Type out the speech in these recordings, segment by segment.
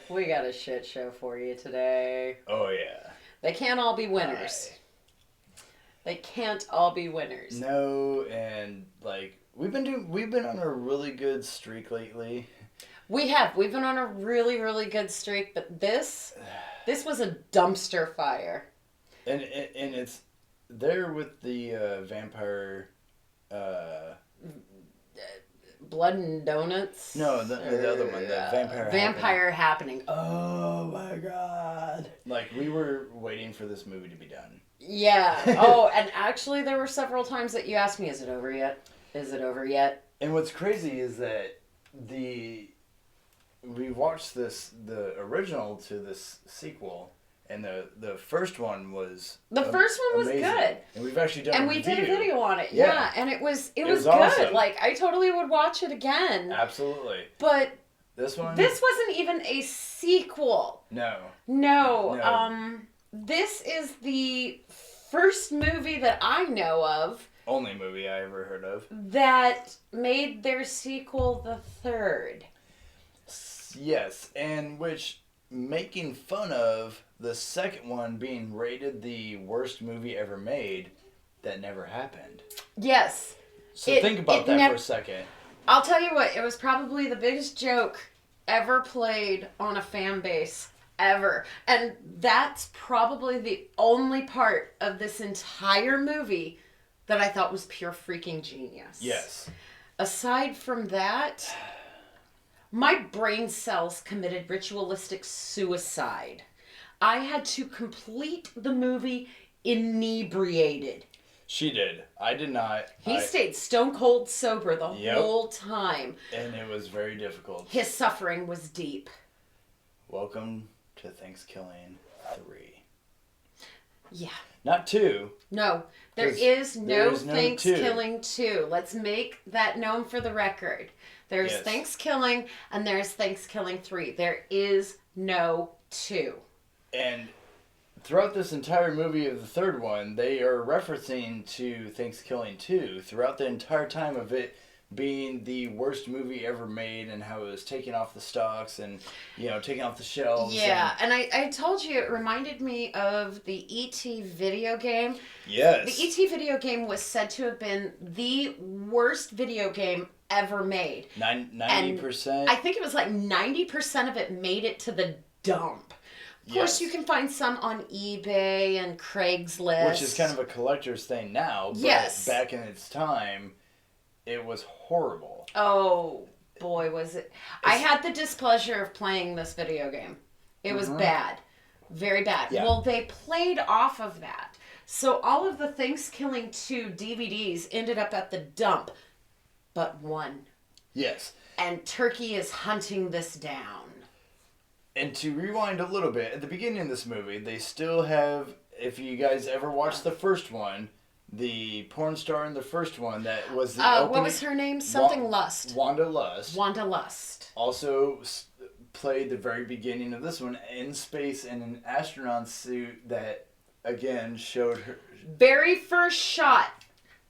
We got a shit show for you today. Oh yeah. They can't all be winners. They can't all be winners. No, and like we've been on a really good streak lately. We've been on a really, really good streak, but this was a dumpster fire. And it's there with the vampire. Blood and Donuts? No, the other one, the Vampire Happening. Oh my god. Like, we were waiting for this movie to be done. Yeah. Oh, and actually there were several times that you asked me, is it over yet? Is it over yet? And what's crazy is that we watched the original to this sequel, and the first one was amazing. Good, and we've actually done and we did a video on it. Yeah, and it was good. Awesome. Like, I totally would watch it again. Absolutely. But this wasn't even a sequel. No. This is the first movie that I know of. Only movie I ever heard of that made their sequel the third. Yes, and which making fun of the second one being rated the worst movie ever made, that never happened. Yes. So think about that for a second. I'll tell you what, it was probably the biggest joke ever played on a fan base ever. And that's probably the only part of this entire movie that I thought was pure freaking genius. Yes. Aside from that, my brain cells committed ritualistic suicide. I had to complete the movie inebriated. She did. I did not. He stayed stone cold sober the whole time. And it was very difficult. His suffering was deep. Welcome to Thankskilling 3. Yeah. Not 2. No. There is no Thankskilling 2. Let's make that known for the record. There's Thankskilling and there's Thankskilling 3. There is no 2. And throughout this entire movie of the third one, they are referencing to Thankskilling 2 throughout the entire time of it being the worst movie ever made, and how it was taking off the stocks and, taking off the shelves. Yeah, and I told you it reminded me of the E.T. video game. Yes. The E.T. video game was said to have been the worst video game ever made. 90%? I think it was like 90% of it made it to the dump. Of course, you can find some on eBay and Craigslist. Which is kind of a collector's thing now. But back in its time, it was horrible. Oh, boy, was it. I had the displeasure of playing this video game. It was bad. Very bad. Yeah. Well, they played off of that. So all of the Thankskilling 2 DVDs ended up at the dump. But one. Yes. And Turkey is hunting this down. And to rewind a little bit, at the beginning of this movie, they still have, if you guys ever watched the first one, the porn star in the first one that was the opening... What was her name? Something Lust. Wanda Lust. Wanda Lust. Also played the very beginning of this one in space in an astronaut suit that, again, showed her... Very first shot,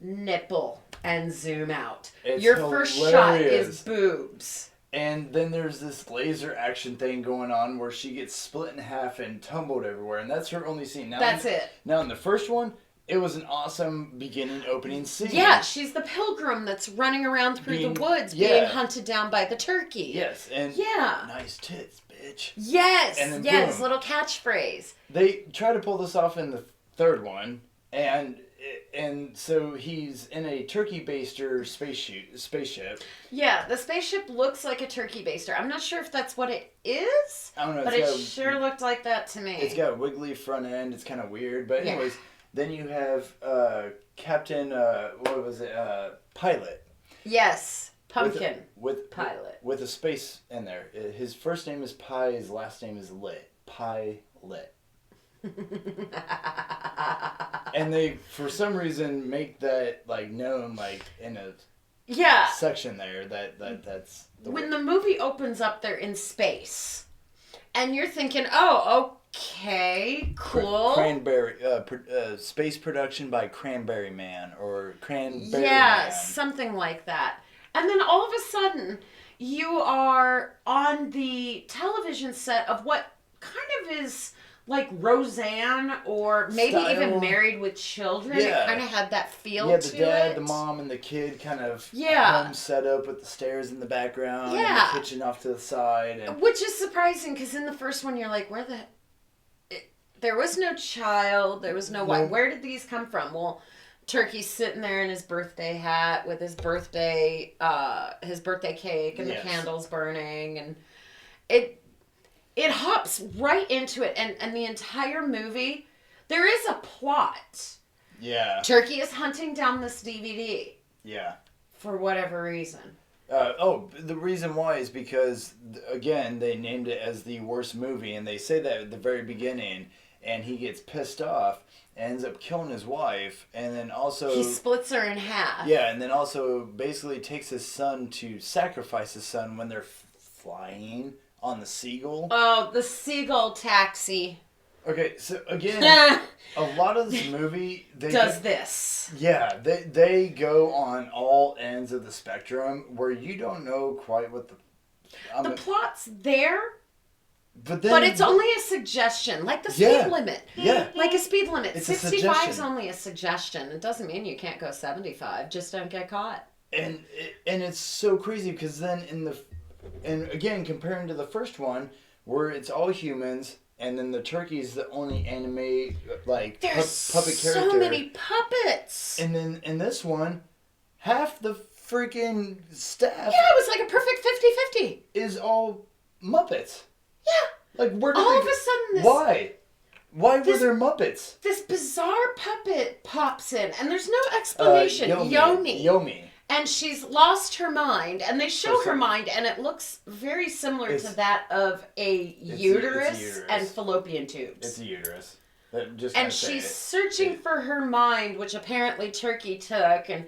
nipple, and zoom out. It's Your first shot is boobs. And then there's this laser action thing going on where she gets split in half and tumbled everywhere. And that's her only scene. That's it. Now, in the first one, it was an awesome opening scene. Yeah, she's the pilgrim that's running around through the woods being hunted down by the turkey. Yes, and nice tits, bitch. Yes, and yes, boom. Little catchphrase. They try to pull this off in the third one, and so he's in a turkey baster spaceship. Yeah, the spaceship looks like a turkey baster. I'm not sure if that's what it is. I don't know. But it sure looked like that to me. It's got a wiggly front end. It's kind of weird. But anyways, then you have Captain, what was it? Pilot. Yes, Pumpkin. With Pilot. With a space in there. His first name is Pie. His last name is Lit. Pilot. And they, for some reason, make that known in a section there that's when the movie opens up, they're in space, and you're thinking, oh, okay, cool. Cranberry space production by Cranberry Man or Cranberry Man. Yeah, something like that. And then all of a sudden, you are on the television set of what kind of is like Roseanne or maybe even Style. Married with Children. Yeah. It kind of had that feel Yeah, to the dad, it. the mom, and the kid kind of Yeah. home set up with the stairs in the background and Yeah. the kitchen off to the side. And Which is surprising because in the first one you're like, there was no child, there was no wife. Nope. Where did these come from? Well, Turkey's sitting there in his birthday hat with his birthday cake and Yes. the candles burning, and it hops right into it, and the entire movie, there is a plot. yeah, Turkey is hunting down this DVD yeah. for whatever reason. The reason why is because, again, they named it as the worst movie, and they say that at the very beginning, and he gets pissed off, ends up killing his wife, and then also... He splits her in half. Yeah, and then also basically takes his son to sacrifice his son when they're flying on the seagull. Oh, the seagull taxi. Okay, so again, a lot of this movie... does this. Yeah, they go on all ends of the spectrum where you don't know quite what The plot's there, but then... but it's only a suggestion, like the Yeah. speed limit. Yeah. Like a speed limit. It's a 65 is suggestion. only a suggestion. It doesn't mean you can't go 75. Just don't get caught. And it's so crazy because then and again, comparing to the first one, where it's all humans, and then the turkey's the only anime, like, There's puppet character. so many puppets. And then in this one, half the freaking staff Yeah, it was like a perfect 50-50. is all Muppets. Yeah. Like, where did All they of a sudden, this Why? Why were this- there Muppets? this bizarre puppet pops in, and there's no explanation. Yomi. Yomi. And she's lost her mind, and they show For her some- mind, and it looks very similar to It's- that of a it's a uterus uterus. and fallopian tubes. It's a uterus. Just And gonna say she's it. searching for her mind, which apparently Turkey took, and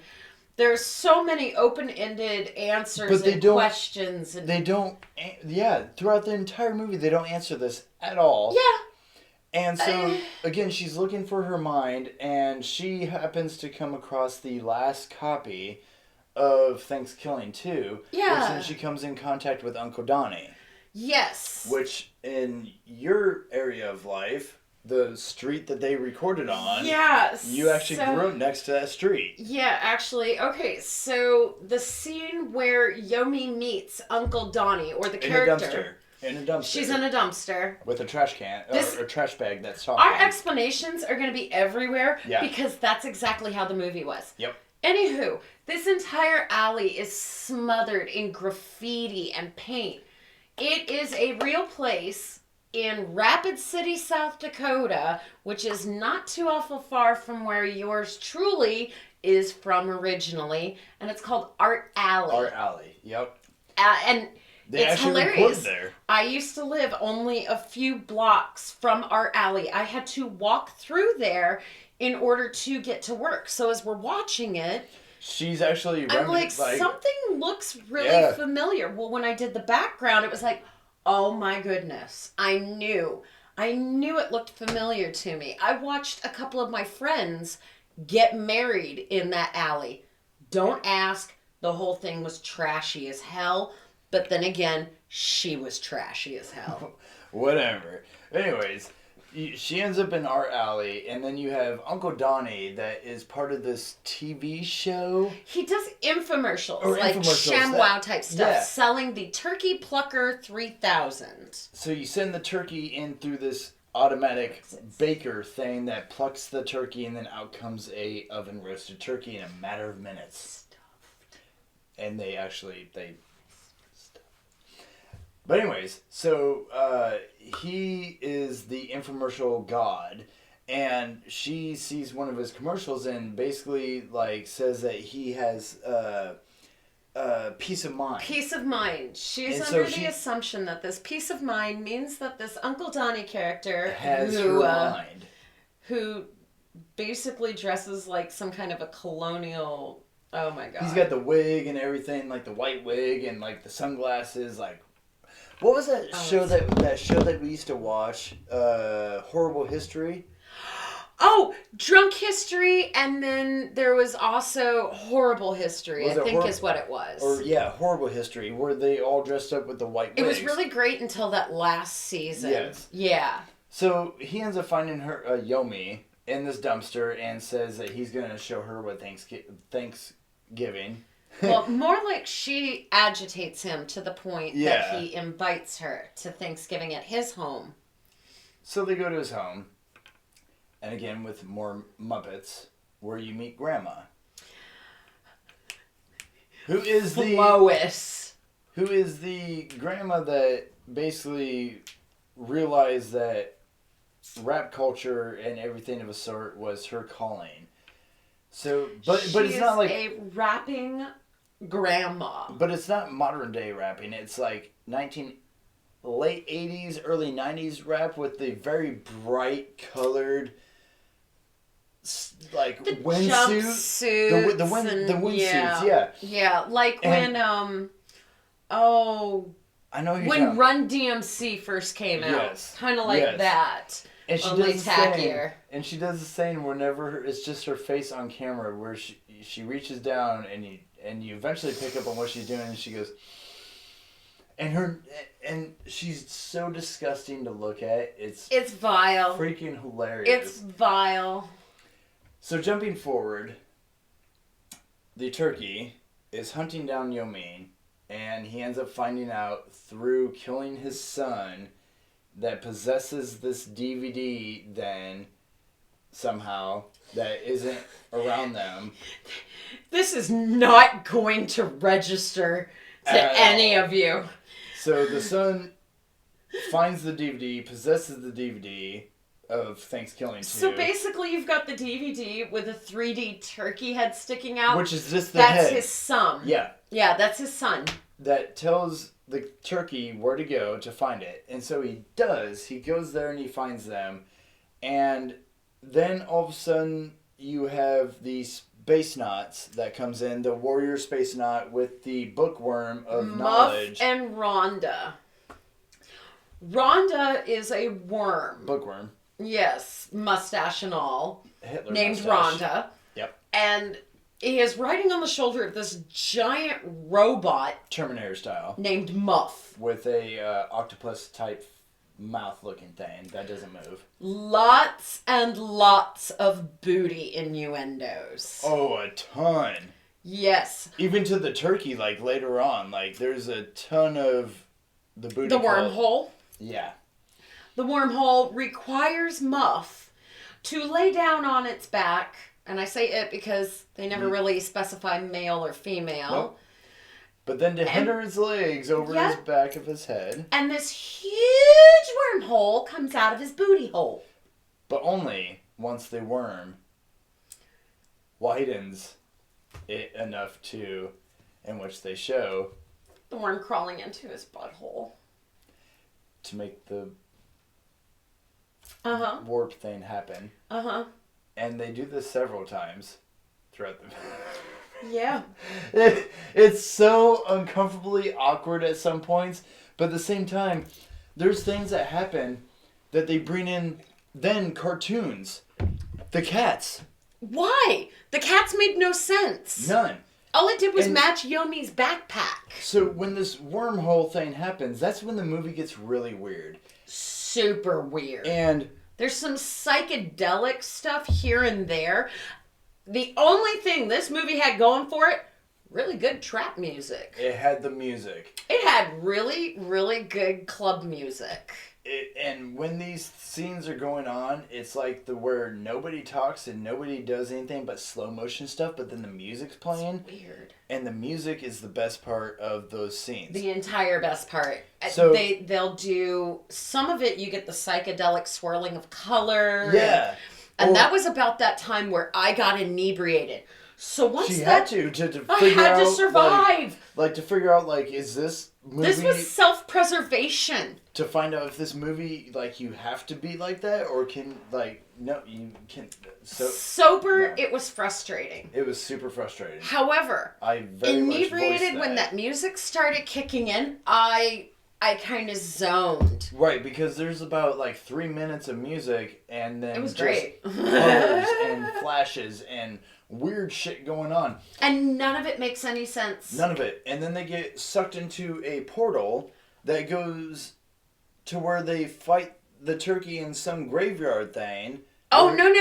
there's so many open-ended answers But they and don't- questions. And They don't... Yeah, throughout the entire movie, they don't answer this at all. yeah, And so, again, she's looking for her mind, and she happens to come across the last copy of Thankskilling 2, Yeah. which then she comes in contact with Uncle Donnie, yes. which in your area of life, the street that they recorded on, Yeah. you actually so- grew up next to that street. Yeah, actually, okay, so the scene where Yomi meets Uncle Donnie, or the character. In a dumpster. She's in a dumpster. With a trash can, This- or a trash bag that's talking. Our explanations are going to be everywhere Yeah. because that's exactly how the movie was. Yep. Anywho, this entire alley is smothered in graffiti and paint. It is a real place in Rapid City, South Dakota, which is not too awful far from where yours truly is from originally, and it's called Art Alley. Art Alley, yep. And They it's actually hilarious. recorded there. I used to live only a few blocks from Art Alley. I had to walk through there in order to get to work. So as we're watching it, She's actually... I'm like, something looks really Yeah. familiar. Well, when I did the background, it was like, oh my goodness. I knew it looked familiar to me. I watched a couple of my friends get married in that alley. Don't ask. The whole thing was trashy as hell. But then again, she was trashy as hell. Whatever. Anyways, she ends up in Art Alley, and then you have Uncle Donnie that is part of this TV show. He does infomercials, Or like infomercials, ShamWow type stuff, yeah. selling the Turkey Plucker 3000. So you send the turkey in through this automatic baker thing that plucks the turkey, and then out comes a oven roasted turkey in a matter of minutes. And they But anyways, so he is the infomercial god, and she sees one of his commercials and basically like says that he has peace of mind. Peace of mind. She's And under so the assumption that this peace of mind means that this Uncle Donnie character Has her mind. who basically dresses like some kind of a colonial. Oh my god. He's got the wig and everything, like the white wig and like the sunglasses. Like, what was that show that we used to watch? Horrible History. Oh, drunk history, and then there was also horrible history, Was I it think hor- is what it was. Or yeah, horrible history where they all dressed up with the white wigs. It was really great until that last season. Yes. Yeah. So he ends up finding her Yomi in this dumpster and says that he's going to show her what Thanksgiving. Well, more like she agitates him to the point Yeah. that he invites her to Thanksgiving at his home. So they go to his home. And again, with more Muppets, where you meet Grandma. Who is Lois. Who is the grandma that basically realized that rap culture and everything of a sort was her calling. So, but it's not like a rapping grandma. But it's not modern day rapping. It's like late 80s, early 90s rap with the very bright colored like The windsuit. jumpsuits. The windsuits, yeah. Yeah, like And- when I know you're when talking- Run DMC first came out. Yes. Kind of like Yes. that. And she only does the same. tackier. And she does the same whenever it's just her face on camera, where she reaches down and you eventually pick up on what she's doing, and she goes, and she's so disgusting to look at. It's vile. freaking hilarious. It's vile. So jumping forward, the turkey is hunting down Yomin, and he ends up finding out through killing his son that possesses this DVD then somehow that isn't around them. This is not going to register to At any all. of you. So the son finds the DVD, possesses the DVD of Thankskilling 2. So basically, you've got the DVD with a 3D turkey head sticking out. Which is just the That's head. his son. Yeah. Yeah, that's his son. That tells the turkey where to go to find it. And so he does. He goes there and he finds them. And then all of a sudden you have the space knots that comes in. The warrior space knot with the bookworm of knowledge. Muff and Rhonda. Rhonda is a worm. Bookworm. Yes, mustache and all. Hitler Named mustache. Rhonda. Yep. And he is riding on the shoulder of this giant robot Terminator style. named Muff. With a octopus type mouth looking thing that doesn't move. Lots and lots of booty innuendos. Oh, a ton. Yes. Even to the turkey, like later on, like there's a ton of the booty. The call. wormhole. Yeah. The wormhole requires Muff to lay down on its back, and I say it because they never really specify male or female. Nope. But then to hinder his legs over Yeah. his back of his head. And this huge wormhole comes out of his booty hole. But only once the worm widens it enough to, in which they show, The worm crawling into his butthole. to make the Uh-huh. warp thing happen. Uh-huh. And they do this several times throughout the Yeah. It's so uncomfortably awkward at some points, but at the same time, there's things that happen that they bring in then cartoons. The cats. Why? The cats made no sense. None. All it did was And- match Yomi's backpack. So when this wormhole thing happens, that's when the movie gets really weird. Super weird. And There's some psychedelic stuff here and there. The only thing this movie had going for it, really good trap music. it had the music. It had really, really good club music. And when these scenes are going on, it's like where nobody talks and nobody does anything but slow motion stuff, but then the music's playing. Weird. And the music is the best part of those scenes. The entire best part. So- They'll do some of it. You get the psychedelic swirling of color. Yeah. And Or- that was about that time where I got inebriated. So once She that had to I figure had out to survive. like to figure out like is this movie This was self-preservation. to find out if this movie like you have to be like that or can like no you can so Sober, no. it was frustrating. it was super frustrating. However, I very much inebriated voiced when that music started kicking in, I I kind of zoned. Right, because there's about like 3 minutes of music and then It was just great. colors and flashes and weird shit going on. And none of it makes any sense. None of it. And then they get sucked into a portal that goes to where they fight the turkey in some graveyard thing. Oh, no.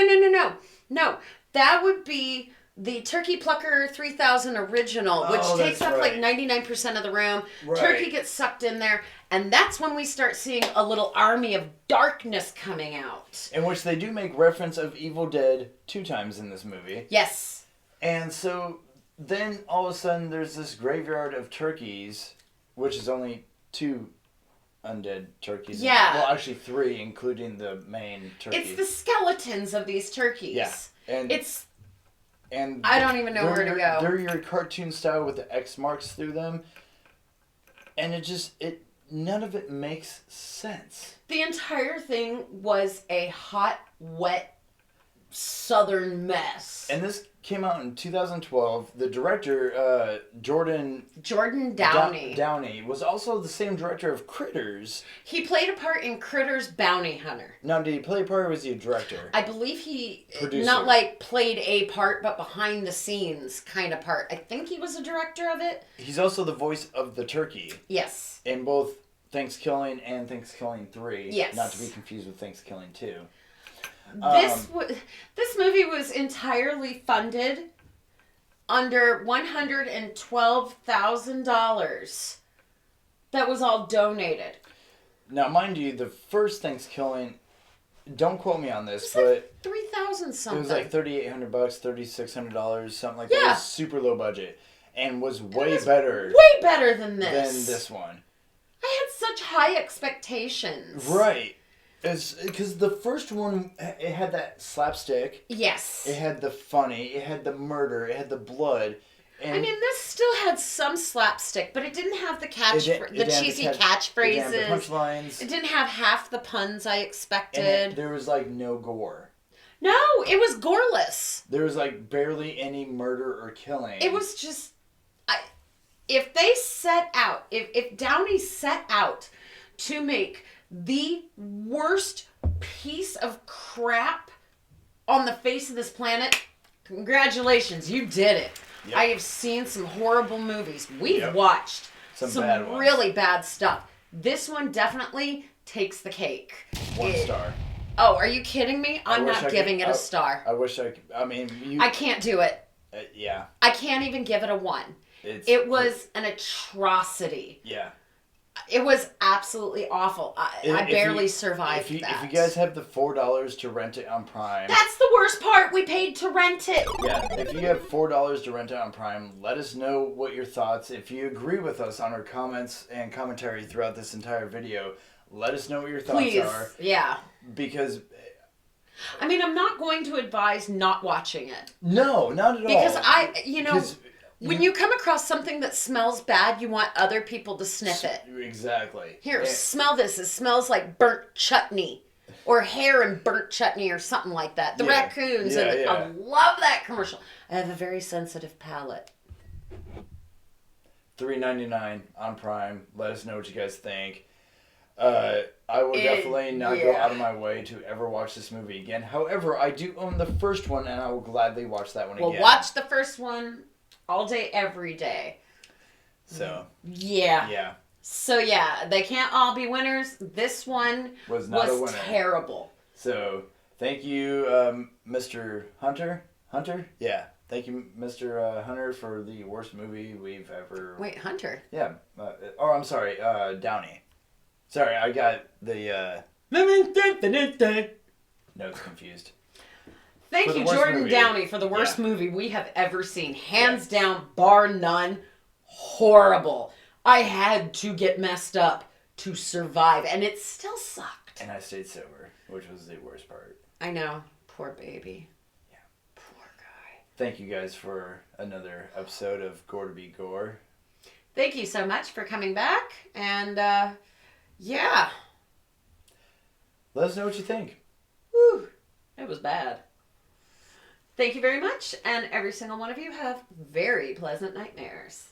That would be the Turkey Plucker 3000 original, which takes up like 99% of the room. Right. Turkey gets sucked in there, and that's when we start seeing a little army of darkness coming out. In which they do make reference of Evil Dead 2 times in this movie. Yes. And so then all of a sudden there's this graveyard of turkeys, which is only 2 undead turkeys. Yeah. Well, actually 3, including the main turkey. It's the skeletons of these turkeys. Yeah. And I don't even know where to go. They're your cartoon style with the X marks through them. And none of it makes sense. The entire thing was a hot, wet, southern mess. And this came out in 2012. The director, Jordan Downey. Downey was also the same director of Critters. He played a part in Critters Bounty Hunter. Now, did he play a part or was he a director? I believe he, Producer. not like played a part, but behind the scenes kind of part. I think he was a director of it. He's also the voice of the turkey. Yes. In both Thankskilling and Thankskilling 3. Yes. Not to be confused with Thankskilling 2. This movie was entirely funded under $112,000. That was all donated. Now, mind you, the first Thankskilling, don't quote me on this, It was but like 3,000 something. it was like $3,800, $3,600, something like that. Yeah. It was super low budget and was way better than this. than this one. I had such high expectations. Right. It's because the first one, it had that slapstick. Yes. It had the funny. It had the murder. It had the blood. And I mean, this still had some slapstick, but it didn't have the cheesy catchphrases. It didn't have the punchlines. It didn't have half the puns I expected. And there was like no gore. No, it was goreless. There was like barely any murder or killing. It was just, if they set out, if Downey set out to make the worst piece of crap on the face of this planet, congratulations, you did it. Yep. I have seen some horrible movies. We've watched some bad ones. Really bad stuff. This one definitely takes the cake. 1 star. Oh, are you kidding me? I'm not giving it a star. I wish I could. I mean, I can't do it. Yeah. I can't even give it a 1. It was an atrocity. Yeah. It was absolutely awful. I barely survived that. If you guys have the $4 to rent it on Prime. That's the worst part. We paid to rent it. Yeah, if you have $4 to rent it on Prime, let us know what your thoughts. If you agree with us on our comments and commentary throughout this entire video, let us know what your thoughts are. Yeah. Because I mean, I'm not going to advise not watching it. No, not at all. Because when you come across something that smells bad, you want other people to sniff it. Exactly. Here, smell this. It smells like chutney. Or hair and burnt chutney or something like that. The raccoons. I love that commercial. I have a very sensitive palate. $3.99 on Prime. Let us know what you guys think. I will definitely not go out of my way to ever watch this movie again. However, I do own the first one, and I will gladly watch that one again. Well, watch the first one all day, every day. So. Yeah. Yeah. So, yeah, they can't all be winners. This one was not a winner. Terrible. So, thank you, Mr. Hunter. Hunter? Yeah. Thank you, Mr. Hunter, for the worst movie we've ever... Wait, Hunter? Yeah. I'm sorry, Downey. Sorry, I got the... notes confused. Thank you, Jordan Downey, for the worst movie we have ever seen. Hands down, bar none, horrible. I had to get messed up to survive, and it still sucked. And I stayed sober, which was the worst part. I know. Poor baby. Yeah. Poor guy. Thank you guys for another episode of Gore to Be Gore. Thank you so much for coming back, and, yeah. Let us know what you think. Whew. It was bad. Thank you very much, and every single one of you have very pleasant nightmares.